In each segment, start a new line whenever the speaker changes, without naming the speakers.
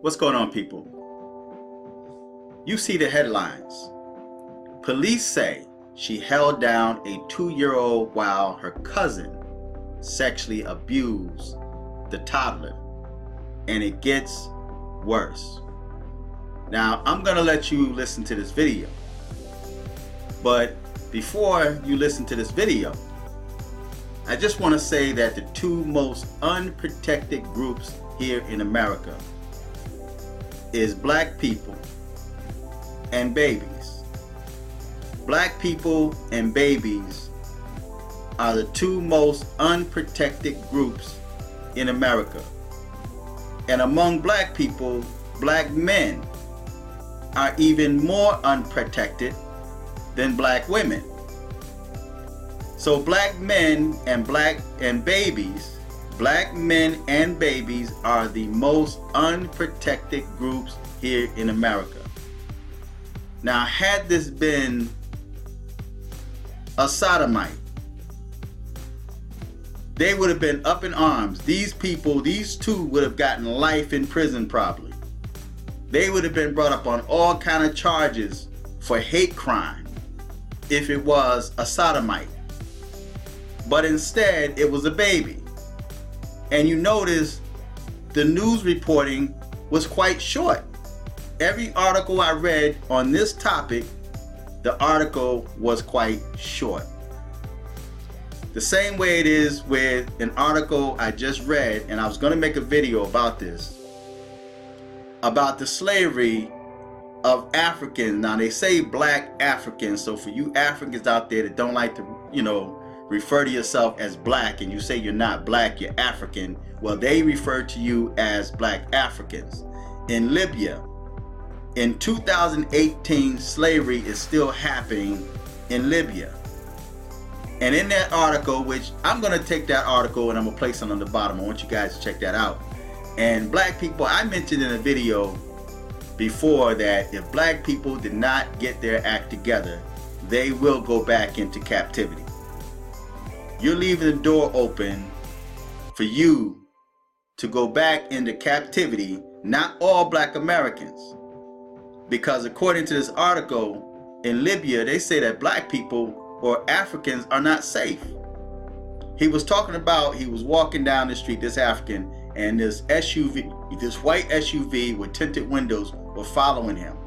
What's going on, people? You see the headlines. Police say she held down a 2-year-old while her cousin sexually abused the toddler. And it gets worse. Now, I'm going to let you listen to this video. But before you listen to this video, I just want to say that the two most unprotected groups here in America is black people and babies. Black people and babies are the two most unprotected groups in America. And among black people, black men are even more unprotected than black women. So black men and babies, black men and babies are the most unprotected groups here in America. Now, had this been a sodomite, they would have been up in arms. These people, these two would have gotten life in prison probably. They would have been brought up on all kind of charges for hate crime if it was a sodomite. But instead, it was a baby. And you notice the news reporting was quite short. Every article I read on this topic, the article was quite short. The same way it is with an article I just read, and I was going to make a video about this, about the slavery of Africans. Now, they say black Africans, so for you Africans out there that don't like to, refer to yourself as black, and you say you're not black, you're African, well, they refer to you as black Africans. In Libya, in 2018, slavery is still happening in Libya. And in that article, which I'm going to take that article and I'm going to place it on the bottom. I want you guys to check that out. And black people, I mentioned in a video before that if black people did not get their act together, they will go back into captivity. You're leaving the door open for you to go back into captivity, not all black Americans. Because according to this article, in Libya, they say that black people or Africans are not safe. He was talking about, he was walking down the street, this African, and this SUV, this white SUV with tinted windows were following him.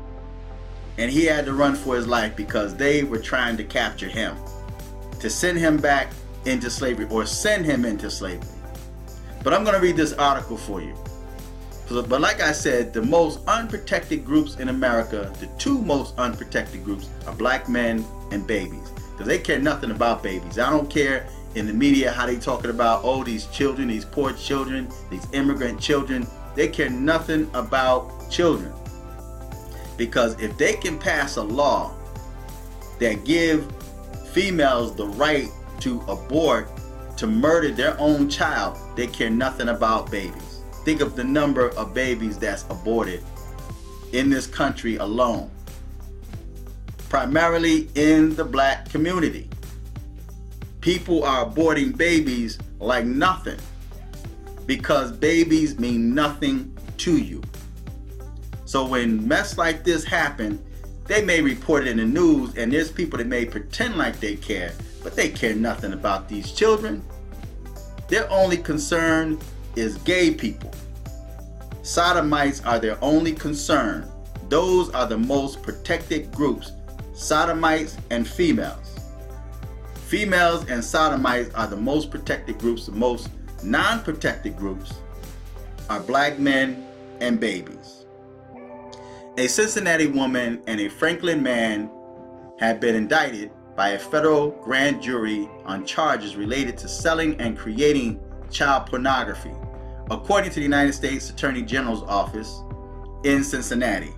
And he had to run for his life because they were trying to capture him, to send him back into slavery or send him into slavery. But I'm going to read this article for you. But like I said, the most unprotected groups in America, the two most unprotected groups are black men and babies. Because they care nothing about babies. I don't care in the media how they talking about, oh, these children, these poor children, these immigrant children. They care nothing about children. Because if they can pass a law that give females the right to abort, to murder their own child, they care nothing about babies. Think of the number of babies that's aborted in this country alone. Primarily in the black community. People are aborting babies like nothing because babies mean nothing to you. So when mess like this happen, they may report it in the news, and there's people that may pretend like they care, but they care nothing about these children. Their only concern is gay people. Sodomites are their only concern. Those are the most protected groups. Sodomites and females. Females and sodomites are the most protected groups. The most non-protected groups are black men and babies. A Cincinnati woman and a Franklin man have been indicted by a federal grand jury on charges related to selling and creating child pornography, according to the United States Attorney General's office in Cincinnati.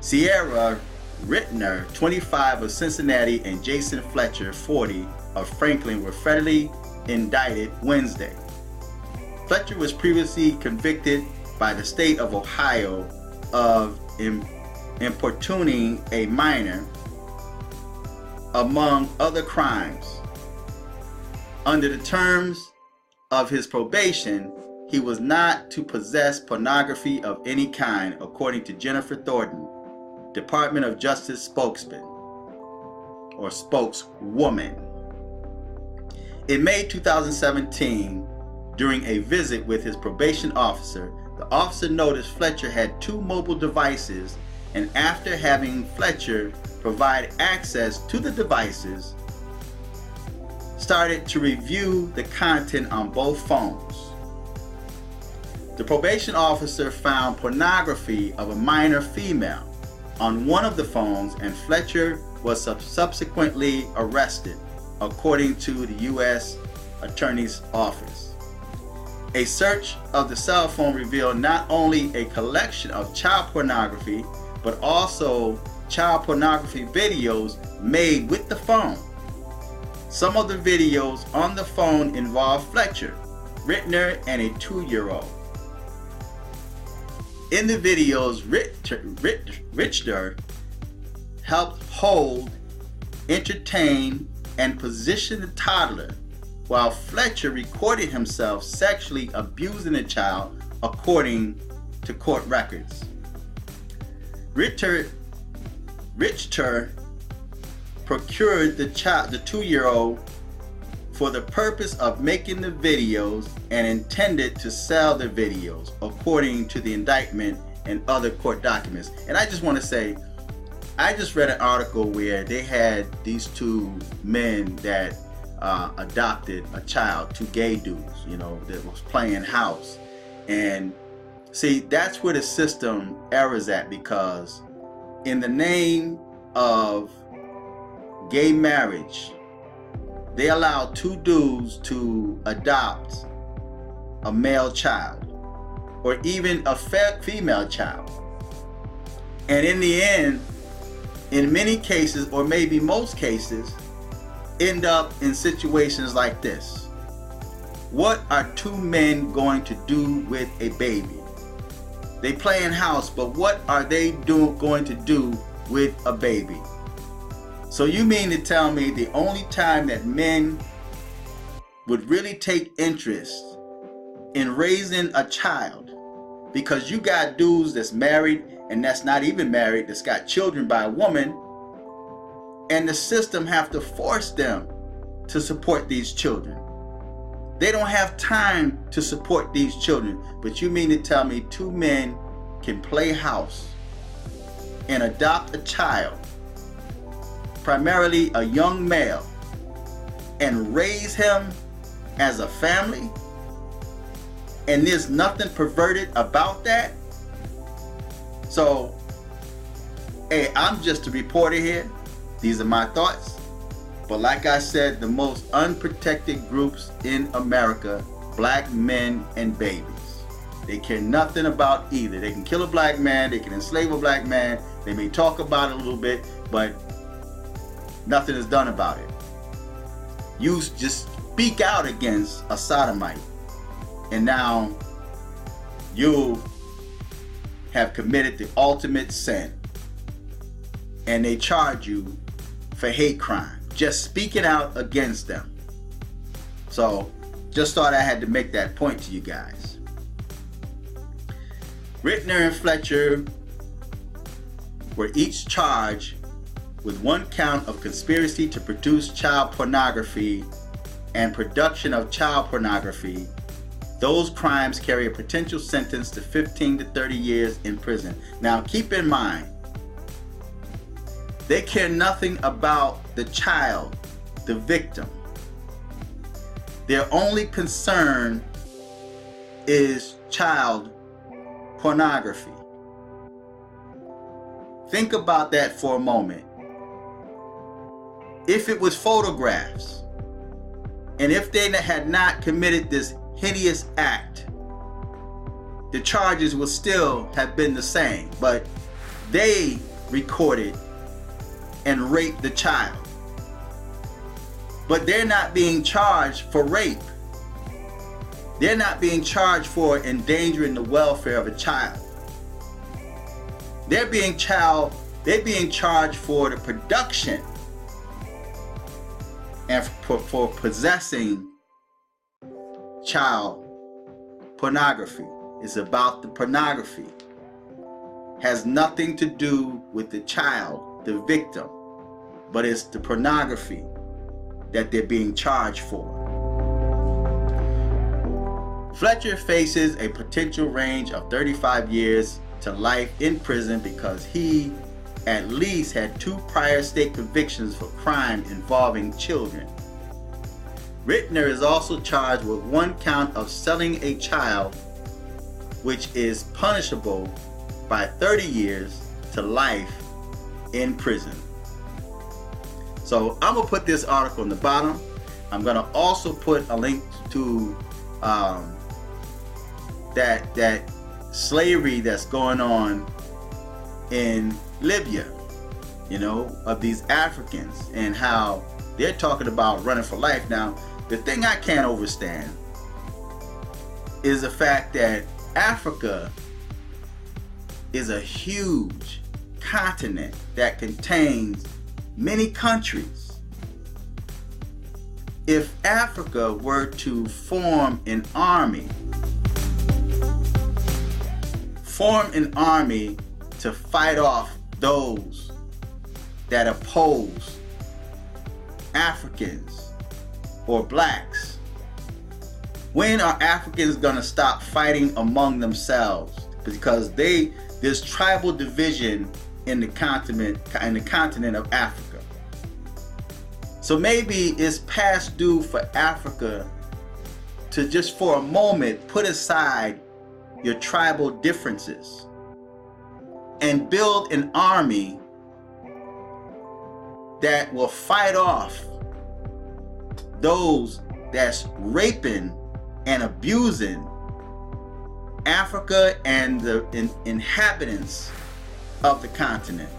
Sierra Rittner, 25, of Cincinnati, and Jason Fletcher, 40, of Franklin were federally indicted Wednesday. Fletcher was previously convicted by the state of Ohio of importuning a minor, among other crimes. Under the terms of his probation, he was not to possess pornography of any kind, according to Jennifer Thornton, Department of Justice spokesman or spokeswoman. In May 2017, during a visit with his probation officer, the officer noticed Fletcher had 2 mobile devices, and after having Fletcher provide access to the devices, started to review the content on both phones. The probation officer found pornography of a minor female on one of the phones, and Fletcher was subsequently arrested, according to the U.S. Attorney's Office. A search of the cell phone revealed not only a collection of child pornography, but also child pornography videos made with the phone. Some of the videos on the phone involve Fletcher, Rittner, and a 2-year-old. In the videos, Richter helped hold, entertain, and position the toddler, while Fletcher recorded himself sexually abusing the child, according to court records. Richter procured the 2-year-old for the purpose of making the videos and intended to sell the videos, according to the indictment and other court documents. And I just want to say, I just read an article where they had these 2 men that adopted a child, 2 gay dudes, that was playing house. And see, that's where the system errors at, because in the name of gay marriage, they allowed 2 dudes to adopt a male child or even a female child. And in the end, in many cases, or maybe most cases, end up in situations like this. What are 2 men going to do with a baby? They playing house, but what are they going to do with a baby? So you mean to tell me the only time that men would really take interest in raising a child, because you got dudes that's married and that's not even married, that's got children by a woman, and the system have to force them to support these children. They don't have time to support these children, but you mean to tell me 2 men can play house and adopt a child, primarily a young male, and raise him as a family, and there's nothing perverted about that? So, hey, I'm just a reporter here. These are my thoughts. But like I said, the most unprotected groups in America, black men and babies. They care nothing about either. They can kill a black man, they can enslave a black man, they may talk about it a little bit, but nothing is done about it. You just speak out against a sodomite, and now you have committed the ultimate sin, and they charge you for hate crime, just speaking out against them. So just thought I had to make that point to you guys. Rittner and Fletcher were each charged with 1 count of conspiracy to produce child pornography and production of child pornography. Those crimes carry a potential sentence to 15 to 30 years in prison. Now keep in mind, they care nothing about the child, the victim. Their only concern is child pornography. Think about that for a moment. If it was photographs, and if they had not committed this hideous act, the charges would still have been the same. But they recorded and raped the child. But they're not being charged for rape. They're not being charged for endangering the welfare of a child. They're being charged for the production and for possessing child pornography. It's about the pornography. Has nothing to do with the child, the victim, but it's the pornography that they're being charged for. Fletcher faces a potential range of 35 years to life in prison because he at least had 2 prior state convictions for crime involving children. Rittner is also charged with 1 count of selling a child, which is punishable by 30 years to life in prison. So I'm gonna put this article in the bottom. I'm gonna also put a link to that slavery that's going on in Libya, of these Africans and how they're talking about running for life. Now, the thing I can't understand is the fact that Africa is a huge continent that contains many countries. If Africa were to form an army to fight off those that oppose Africans or blacks, when are Africans gonna stop fighting among themselves? Because there's tribal division in the continent of Africa. So maybe it's past due for Africa to just for a moment put aside your tribal differences and build an army that will fight off those that's raping and abusing Africa and the inhabitants of the continent.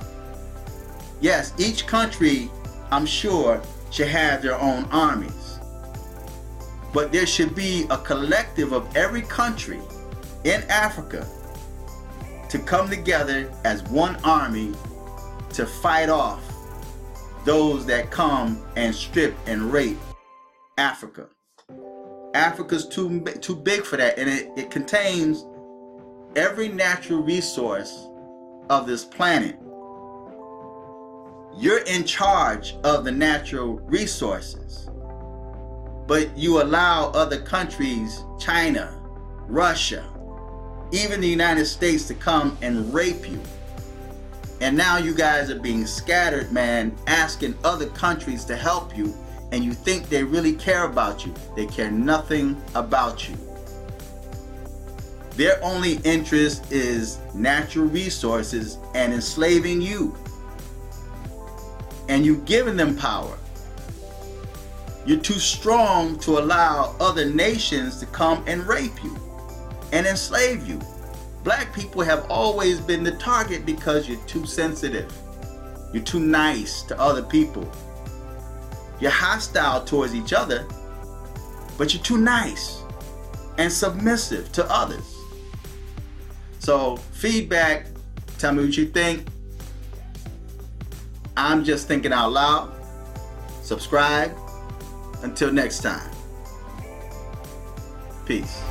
Yes, each country, I'm sure, should have their own armies. But there should be a collective of every country in Africa to come together as one army to fight off those that come and strip and rape Africa. Africa's too big for that, and it contains every natural resource of this planet. You're in charge of the natural resources, but you allow other countries, China, Russia, even the United States, to come and rape you. And now you guys are being scattered, man, asking other countries to help you, and you think they really care about you. They care nothing about you. Their only interest is natural resources and enslaving you. And you've given them power. You're too strong to allow other nations to come and rape you and enslave you. Black people have always been the target because you're too sensitive. You're too nice to other people. You're hostile towards each other, but you're too nice and submissive to others. So feedback, tell me what you think. I'm just thinking out loud. Subscribe. Until next time. Peace.